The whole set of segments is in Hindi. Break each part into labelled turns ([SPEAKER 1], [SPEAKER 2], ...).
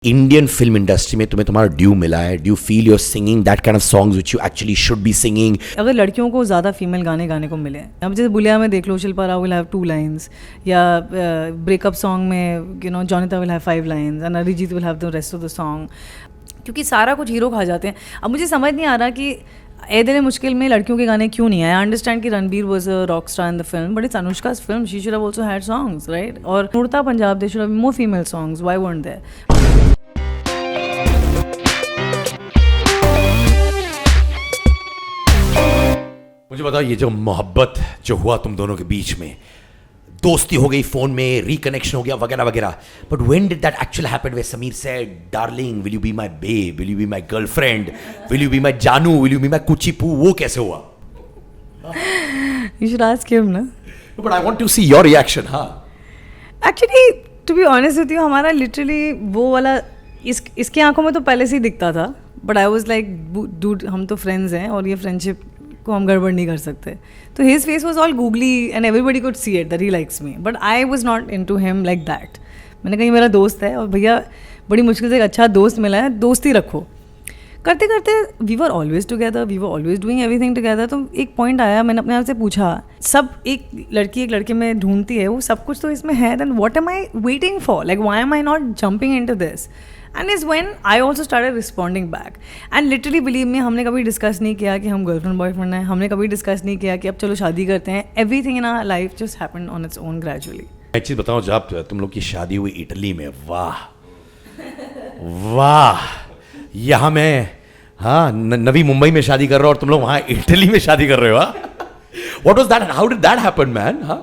[SPEAKER 1] इंडियन फिल्म इंडस्ट्री में तुम्हें तुम्हारा ड्यू मिला है? Do you feel your singing that kind of songs which you actually should be singing?
[SPEAKER 2] अगर लड़कियों को ज़्यादा फीमेल गाने गाने को मिले, अब जैसे बुलिया में देख लो, Shilpa Rao will have 2 lines, या ब्रेकअप सॉन्ग में Jonita will have 5 lines and Arijit will have the rest of the song, क्योंकि सारा कुछ हीरो खा जाते हैं। अब मुझे समझ नहीं आ रहा कि ए दिल मुश्किल में लड़कियों के गाने क्यों नहीं आए। आई अंडरस्टैंड कि Ranbir was a rock star in the film, but it's Anushka's film, she should have also had songs, right? और उड़ता Punjab, they should have more female songs, why weren't there?
[SPEAKER 1] मुझे बताओ, ये जो मोहब्बत जो हुआ तुम दोनों के बीच में, दोस्ती हो गई फोन में, रिकनेक्शन हो गया वगैरह वगैरह, but when did that actually happen? वे Sameer said, darling will you be my babe, will you be my girlfriend, will you be my जानू, विल यू बी माय कुचीपू, वो कैसे हुआ?
[SPEAKER 2] You should ask him, ना?
[SPEAKER 1] But I want to see your reaction, हाँ.
[SPEAKER 2] Actually, to be honest with you, हमारा literally वो वाला इसकी आंखों में तो पहले से ही दिखता था, but I was like, dude, हम तो friends हैं और ये friendship को हम गड़बड़ नहीं कर सकते। तो his face was all googly and everybody could see it that he likes me, but I was not into him like that. मैंने कहा ये मेरा दोस्त है और भैया बड़ी मुश्किल से एक अच्छा दोस्त मिला है, दोस्ती रखो। करते करते we were always together, we were always doing everything together. तो एक पॉइंट आया, मैंने अपने आप से पूछा, सब एक लड़की एक लड़के में ढूंढती है, वो सब कुछ तो इसमें है, then what am I waiting for, like why am I not jumping into this? And is when I also started responding back. And literally believe me, हमने कभी डिस्कस नहीं किया कि हम गर्लफ्रेंड बॉयफ्रेंड हैं, हमने कभी डिस्कस नहीं किया कि अब चलो शादी करते हैं। Everything in our life just happened on its own gradually.
[SPEAKER 1] एक चीज़ बताओ, जब तुम लोग की शादी हुई इटली में, वाह वाह, यहाँ मैं हाँ नवी मुंबई में शादी कर रहे हो और तुम लोग वहाँ इटली में शादी कर रहे हो, हाँ? What was that? How did that happen, man? हाँ?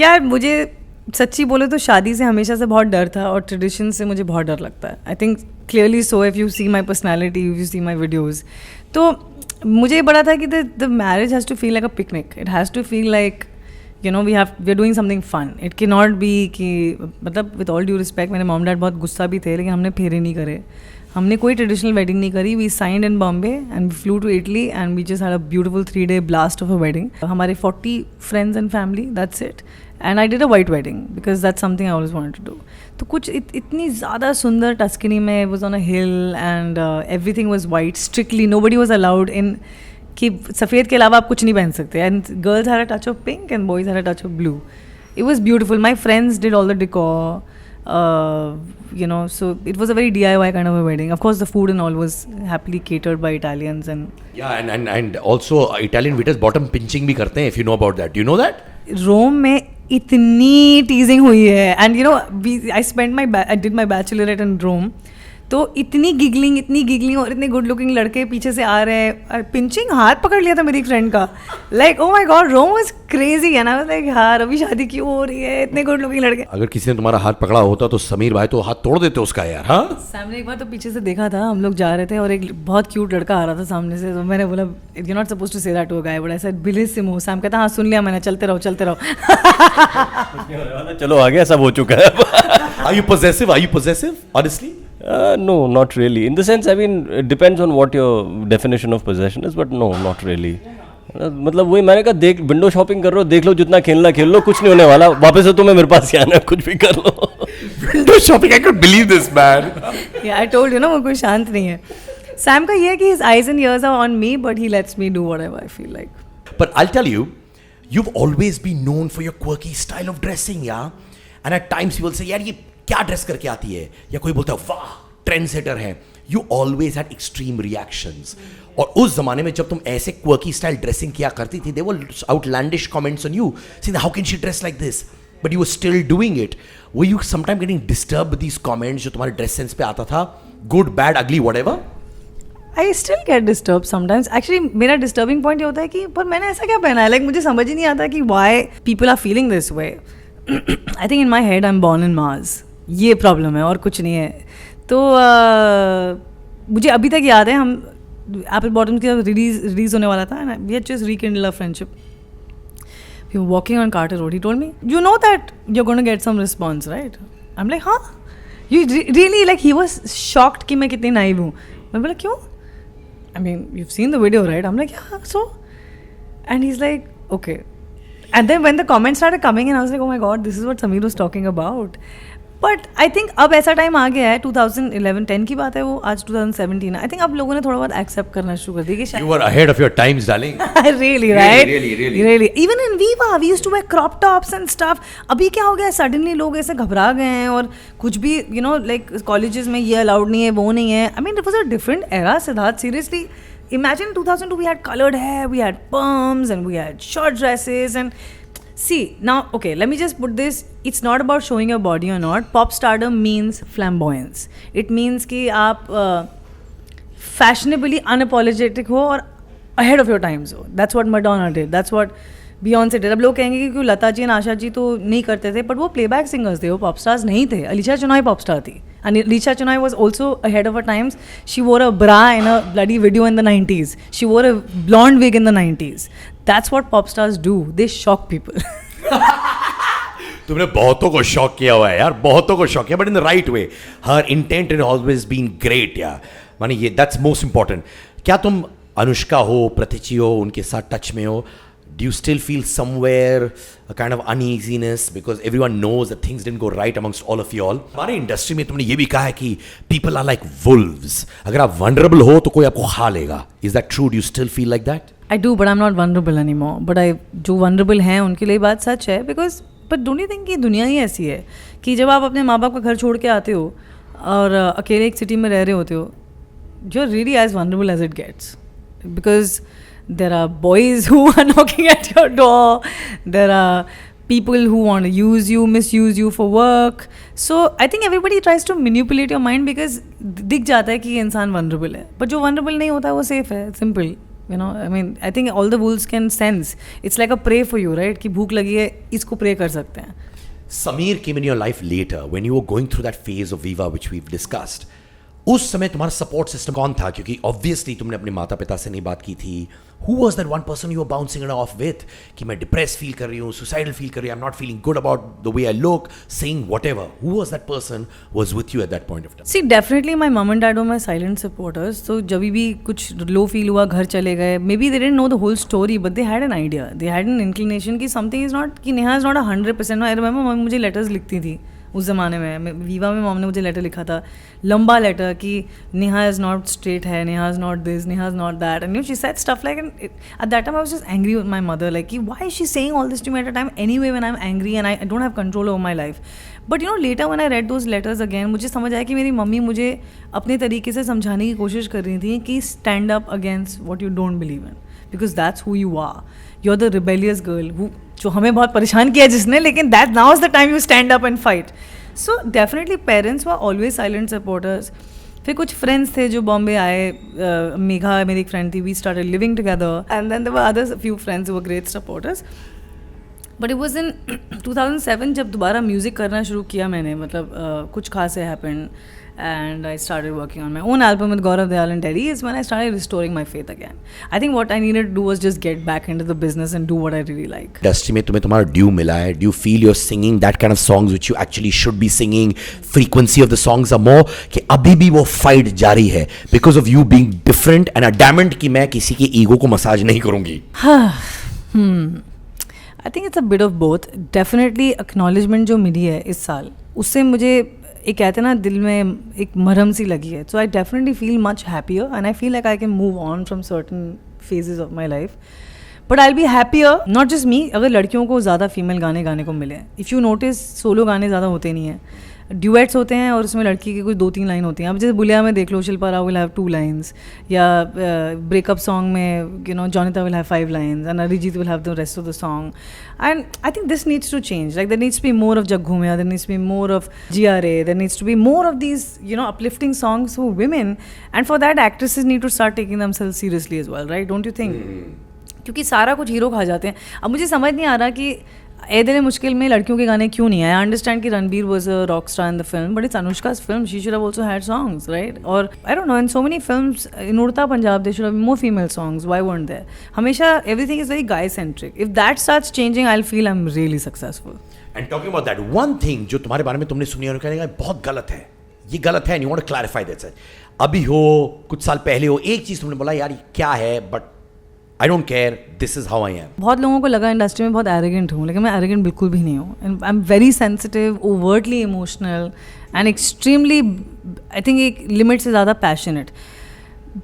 [SPEAKER 2] यार मुझे सच्ची बोले तो शादी से हमेशा से बहुत डर था और ट्रेडिशन से मुझे बहुत डर लगता है। I think clearly so, if you see my personality, if you see my videos, तो मुझे बड़ा था कि the marriage has to feel like a picnic, it has to feel like we are doing something fun. It can not be कि मतलब विद ऑल ड्यू रिस्पेक्ट, मेरे मॉम डैड बहुत गुस्सा भी थे, लेकिन हमने फेरे नहीं करे, हमने कोई ट्रेडिशनल वेडिंग नहीं करी। We signed in Bombay and we flew to Italy and we just had a beautiful 3-day blast of a wedding. हमारे 40 friends and family, that's it. And I did a white wedding because that's something I always wanted to do. तो कुछ इतनी ज़्यादा सुंदर टस्कनी में, was on a hill and everything was white, strictly nobody was allowed in कि सफ़ेद के अलावा आप कुछ नहीं पहन सकते। And girls had a touch of pink and boys had a touch of blue. It was beautiful. My friends did all the decor, so it was a very DIY kind of a wedding. Of course, the food and all was happily catered by Italians and
[SPEAKER 1] Yeah, and also Italian waiters bottom pinching भी करते हैं, if you know about that. Do you know that?
[SPEAKER 2] Rome में इतनी teasing हुई है, and I did my bachelorette in Rome. तो इतनी गिगलिंग और इतने गुड लुकिंग लड़के पीछे से आ रहे हैं, पिंचिंग, हाथ पकड़ लिया था मेरी फ्रेंड का, like oh my God, Rome was crazy है ना, लाइक हाँ अभी शादी क्यों हो रही है, इतने गुड लुकिंग लड़के।
[SPEAKER 1] अगर किसी ने तुम्हारा हाथ पकड़ा होता तो समीर भाई तो हाथ तोड़ देते उसका यार, हाँ?
[SPEAKER 2] सामने एक बार तो पीछे से देखा था, हम लोग जा रहे थे और एक बहुत क्यूट लड़का आ रहा था सामने से, तो मैंने बोला you not suppose to say that to a guy, but I said बिलिसिमो। सैम कहता हाँ सुन लिया मैंने, चलते रहो।
[SPEAKER 3] चलो आगे, सब हो चुका है।
[SPEAKER 1] Are you possessive honestly?
[SPEAKER 3] No, not really. In the sense, I mean, it depends on what your definition of possession is, but no, not really. मतलब वही मैंने कहा, देख विंडो शॉपिंग कर रहे हो, देख लो जितना खेलना खेल लो, कुछ नहीं होने वाला, वापस से तुम्हें मेरे पास ही आना है, कुछ भी कर लो।
[SPEAKER 1] Window shopping, I can't believe this, man.
[SPEAKER 2] Yeah, I told you ना, वो कोई शांत नहीं है। सैम का ये है कि his eyes and ears are on me, but he lets me do whatever I feel like.
[SPEAKER 1] But I'll tell you, you've always been known for your quirky style of dressing, yeah? And at times people say, यार ये क्या ड्रेस करके आती है, या कोई बोलता है वाह ट्रेंड सेटर है। You always had extreme reactions, और उस जमाने में जब तुम ऐसे क्वर्की स्टाइल ड्रेसिंग किया करती थी, they were outlandish comments on you saying how can she dress like this, but you were still doing it. Were you sometime getting disturb these comments जो तुम्हारे ड्रेस सेंस पे आता था, good bad ugly whatever?
[SPEAKER 2] I still get disturbed sometimes. Actually, मेरा disturbing point ये होता है कि पर मैंने ऐसा क्या पहना है, लाइक मुझे समझ ही नहीं आता कि why people are feeling this way. I think in my head I'm born in Mars. ये प्रॉब्लम है और कुछ नहीं है। तो मुझे अभी तक याद है, हम एप्पल बॉटम की रिलीज होने वाला था, and we had just rekindled our friendship. We were walking on Carter Road. He told me, you know that you're going to get some response, right? I'm like, हाँ? You really, like, he was shocked कि मैं कितनी नाइव हूँ। मैं बोला क्यों? I mean, you've seen the video, right? I'm like, yeah, so? And he's like, okay. And then when the comments started coming in, I was like, oh my god, this is what Sameer was talking about. But I think अब ऐसा टाइम आ गया है 2011-10 की बात है वो, आज 2017 है. आई थिंक अब लोगों ने थोड़ा बहुत एक्सेप्ट करना शुरू कर दिया कि
[SPEAKER 1] You were ahead of your times, darling.
[SPEAKER 2] really, right?
[SPEAKER 1] Really.
[SPEAKER 2] Even in Viva, we used to wear crop tops and stuff. अभी क्या हो गया, सडनली लोग ऐसे घबरा गए हैं और कुछ भी लाइक कॉलेजेस में ये अलाउड नहीं है, वो नहीं है. I mean it was a different era, Siddharth. Seriously, imagine 2002 we had colored hair, we had perms, and we had short dresses. And see, now, okay, let me just put this. It's not about showing your body or not. Pop stardom means flamboyance. It means कि आप fashionably unapologetic हो और ahead of your times हो. That's what Madonna did. That's what Beyonce did. अब लोग कहेंगे कि क्यों लता जी और आशा जी तो नहीं करते थे, बट वो प्लेबैक सिंगर्स थे, वो पॉप स्टार्स नहीं थे. अलीशा चुनाई पॉप स्टार थी. And Alicia Chennai was also ahead of her times. She wore a bra in a bloody video in the 90s. She wore a blonde wig in the 90s. That's what pop stars do. They shock people.
[SPEAKER 1] तुमने बहुतों को शॉक किया हुआ है यार, बहुतों को शॉक किया, but in the right way. Her intent is always been great यार. माने ये दैट्स मोस्ट इंपॉर्टेंट. क्या तुम अनुष्का हो, प्रतीची हो, उनके साथ टच में हो? Do you still feel somewhere a kind of uneasiness because everyone knows that things didn't go right amongst all of you all? हमारे इंडस्ट्री में तुमने ये भी कहा है कि people are like wolves. अगर आप vulnerable हो तो कोई आपको खा लेगा. Is that true? Do you still feel like that?
[SPEAKER 2] I do, but I'm not vulnerable anymore. But जो vulnerable हैं उनके लिए बात सच है, because but don't you think कि दुनिया ही ऐसी है कि जब आप अपने माँ बाप का घर छोड़ के आते हो और अकेले एक सिटी में रह रहे होते हो, you're really as vulnerable as it gets. Because there are boys who are knocking at your door. There are people who want to use you, misuse you for work. So I think everybody tries to manipulate your mind because दिख जाता है कि ये इंसान vulnerable है. But जो vulnerable नहीं होता है वो safe है. Simple. I mean, I think all the wolves can sense. It's like a prey for you, right? कि भूख लगी है, इसको prey कर सकते हैं.
[SPEAKER 1] Sameer came in your life later when you were going through that phase of Viva which we've discussed. उस समय तुम्हारा सपोर्ट सिस्टम कौन था? क्योंकि ऑब्वियसली तुमने अपने माता पिता से नहीं बात की थी. Who was that one person you were bouncing it off with? कि मैं डिप्रेस फील कर रही हूँ, सुसाइडल फील कर रही हूँ, I'm not feeling good about the way I look, saying whatever. Who was that person who was with you at that point of time?
[SPEAKER 2] See, definitely my mom and dad were my silent supporters. So जब भी कुछ लो फील हुआ, घर चले गए. Maybe they didn't know the whole story, but they had an idea. They had an inclination कि something is not, कि Neha is not 100%. I remember mummy मुझे लेटर्स लिखती थी उस ज़माने में. वीवा में मॉम ने मुझे लेटर लिखा था, लंबा लेटर कि नेहा इज़ नॉट स्ट्रेट है, Neha is not this, Neha is not that. And she said stuff like, and at that time I was just angry with my mother, like कि why is she saying all this to me at a time anyway when I am angry and I don't have control over my life. But later when I read those letters again, मुझे समझ आया कि मेरी मम्मी मुझे अपने तरीके से समझाने की कोशिश कर रही थी कि stand up against what you don't believe in, because that's who you are. You are the rebellious girl who, जो हमें बहुत परेशान किया जिसने, लेकिन that now is the time you stand up and fight. So definitely parents were always silent supporters. फिर कुछ friends थे जो बॉम्बे आए. मेघा मेरी एक friend थी, we started living together, and then there were others, a few friends who were great supporters. But it was in 2007 जब दोबारा म्यूज़िक करना शुरू किया मैंने, मतलब कुछ खास happened and I started working on my own album with Gaurav Dayal and Teddy is when I started restoring my faith again. I think what I needed to do was just get back into the business and do what I really like.
[SPEAKER 1] Industry में तुम्हें तुम्हारा ड्यू मिला है. Do you feel you're singing that kind of songs which you actually should be singing? Frequency of the songs are more, कि अभी भी वो फाइट जारी है because of you being different and adamant कि मैं किसी के ईगो को मसाज नहीं करूँगी?
[SPEAKER 2] I think it's a bit of both. Definitely acknowledgement जो मिली है इस साल, उससे मुझे एक कहते हैं ना दिल में एक मरहम सी लगी है. So I definitely feel much happier and I feel like I can move on from certain phases of my life. But I will be happier, not just me, अगर लड़कियों को ज़्यादा फीमेल गाने को मिले. इफ़ यू नोटिस सोलो गाने ज़्यादा होते नहीं हैं, ड्यूएट्स होते हैं और उसमें लड़की की कुछ 2-3 लाइन होती हैं. अब जैसे बुलिया में देख लो, Shilpa Rao will have 2 lines, या ब्रेकअप सॉन्ग में Jonita will have 5 lines and Arijit will have the rest of the song. And I think this needs to change. Like there needs to be more of जग्घूमिया, there needs to be more of GRA, there needs to be more of these uplifting songs for women, and for that actresses need to start taking themselves seriously as well, right? Don't you think? क्योंकि सारा कुछ हीरो खा जाते हैं. अब मुझे समझ नहीं आ रहा कि ए दिल मुश्किल में लड़कियों के गाने क्यों नहीं आए. आई अंडरस्टैंड कि Ranbir was a rock star in the film, but it's Anushka's film. She should have also had songs, right? Or I don't know, in so many films in Urta Punjab there should have been more female songs. Why weren't there? हमेशा everything is very guy centric. If that starts changing, I'll feel I'm really successful.
[SPEAKER 1] And talking about that, one thing जो तुम्हारे बारे में तुमने सुनी और कहने का बहुत गलत है, ये गलत है, and you want to clarify that. अभी हो, कुछ साल पहले हो, एक चीज़ तुमने बोला यार ये क्या है, but I don't care, this is how I am.
[SPEAKER 2] बहुत लोगों को लगा इंडस्ट्री में बहुत एरोगेंट हूँ, लेकिन मैं एरोगेंट बिल्कुल भी नहीं हूँ. And I am very sensitive, overtly emotional and extremely, I think एक लिमिट से ज़्यादा passionate.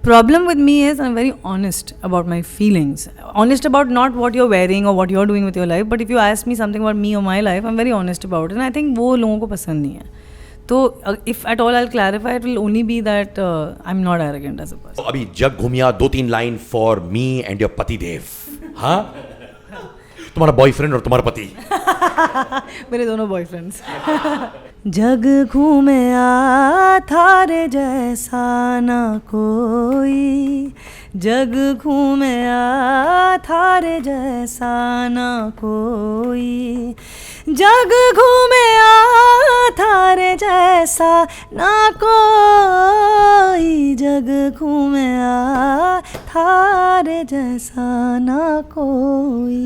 [SPEAKER 2] Problem with me is I'm very honest about my feelings. Honest about not what you're wearing or what you're doing with your life, but if you ask me something about me or my life, I'm very honest about it. And I think वो लोगों को पसंद नहीं है. तो if at all I'll clarify, it will only be that I'm not arrogant as a person.
[SPEAKER 1] तो अभी जग घूमिया 2-3 line for me and your पति देव. हाँ, तुम्हारा बॉयफ्रेंड और तुम्हारा पति.
[SPEAKER 2] मेरे दोनों बॉयफ्रेंड्स. जग घूमे आ थारे जैसा ना कोई, जग घूमे आ थारे जैसा ना कोई, जग घूमे आ थारे जैसा ना कोई, जग घूमे आ थारे जैसा ना कोई.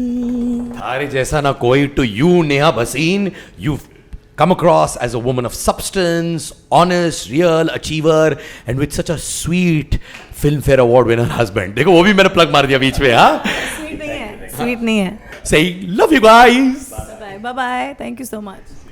[SPEAKER 1] थारे जैसा ना कोई. To you, Neha Bhasin, you've come across as a woman of substance, honest, real, achiever, and with such a sweet Filmfare Award winner husband. देखो वो भी मैंने प्लग मार दिया बीच में. हाँ,
[SPEAKER 2] स्वीट नहीं है, स्वीट नहीं है.
[SPEAKER 1] say love you guys.
[SPEAKER 2] Bye bye, thank you so much.